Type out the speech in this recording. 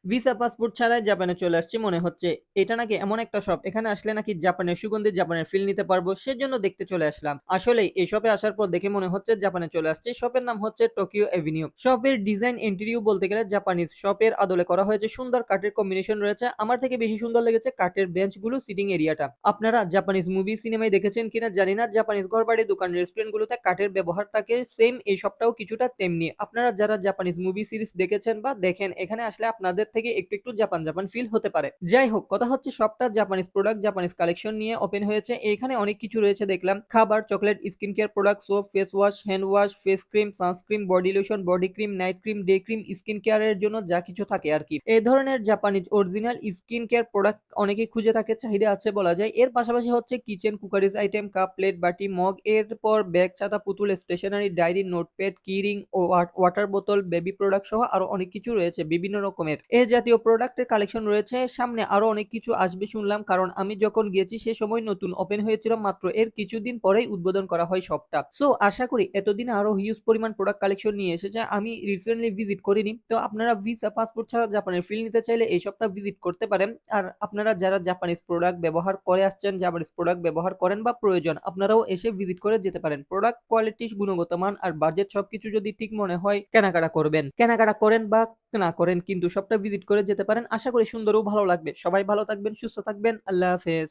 Visa passport ছাড়াই জাপানে চলে আসছি মনে হচ্ছে। এটা নাকি এমন একটা শপ, এখানে আসলে নাকি জাপানের সুগন্ধি, জাপানের ফিল নিতে পারবো, সেজন্য দেখতে চলে আসলাম। আসলেই এই শপে আসার পর দেখে মনে হচ্ছে জাপানে চলে আসছি। শপের নাম হচ্ছে টোকিও এভিনিউ। শপের ডিজাইন ইন্টেরিয়র বলতে গেলে জাপানিজ। শপের আদলে করা হয়েছে সুন্দর কাঠের কম্বিনেশন রয়েছে। আমার থেকে বেশি সুন্দর লেগেছে কাঠের বেঞ্চগুলো, সিটিং এরিয়াটা। আপনারা জাপানিজ মুভি সিনেমায় দেখেছেন কিনা জানি না, জাপানিজ ঘরবাড়ি, দোকান, রেস্টুরেন্টগুলোতে কাঠের ব্যবহার থাকে, সেম এই শপটাও কিছুটা তেমনি। আপনারা যারা জাপানিজ মুভি সিরিজ দেখেছেন বা দেখেন, এখানে আসলে আপনাদের থেকে একটু একটু জাপান জাপান ফিল হতে পারে। যাই হোক, কথা হচ্ছে সবটা জাপানিজ প্রোডাক্ট, জাপানিজ কালেকশন নিয়ে ওপেন হয়েছে। এখানে অনেক কিছু রয়েছে দেখলাম, খাবার, chocolate, skin care product, soap, face wash, hand wash, face cream, sunscreen, body lotion, body cream, night cream, day cream, skin কেয়ারের জন্য যা কিছু থাকে আর কি। এই ধরনের Japanese original skin care product অনেকেই খুঁজে থাকে, চাহিদা আছে বলা যায়। এর পাশাপাশি হচ্ছে kitchen cookeries item, cup, plate, বাটি, মগ, এরপর ব্যাগ, ছাতা, পুতুল, স্টেশনারি, ডায়েরি, নোটপ্যাড, কিরিং ও ওয়াটার বোতল, বেবি প্রোডাক্ট সহ আরো অনেক কিছু রয়েছে বিভিন্ন রকমের। এই জাতীয় প্রোডাক্টের কালেকশন রয়েছে। সামনে আরো অনেক কিছু আসবে শুনলাম, কারণ আমি যখন গেছি সে সময় নতুন ওপেন হয়েছিল মাত্র, এর কিছুদিন পরেই উদ্বোধন করা হয় শপটা। সো আশা করি এতদিনে আরো হিউজ পরিমাণ প্রোডাক্ট কালেকশন নিয়ে এসেছে। আমি রিসেন্টলি ভিজিট করিনি, তো আপনারা ভিসা পাসপোর্ট ছাড়া জাপানের ফিল নিতে চাইলে এই শপটা ভিজিট করতে পারেন। আর আপনারা যারা জাপানিজ প্রোডাক্ট ব্যবহার করে আসছেন, জাপানিজ প্রোডাক্ট ব্যবহার করেন বা প্রয়োজন, আপনারাও এসে ভিজিট করে যেতে পারেন। প্রোডাক্ট কোয়ালিটি, গুণগত মান আর বাজেট সবকিছু যদি ঠিক মনে হয়, কেনাকাটা করবেন। কেনাকাটা করেন বা না করেন, কিন্তু সবটা ভিজিট করে যেতে পারেন। আশা করি সুন্দর ও ভালো লাগবে। সবাই ভালো থাকবেন, সুস্থ থাকবেন। আল্লাহ হাফেজ।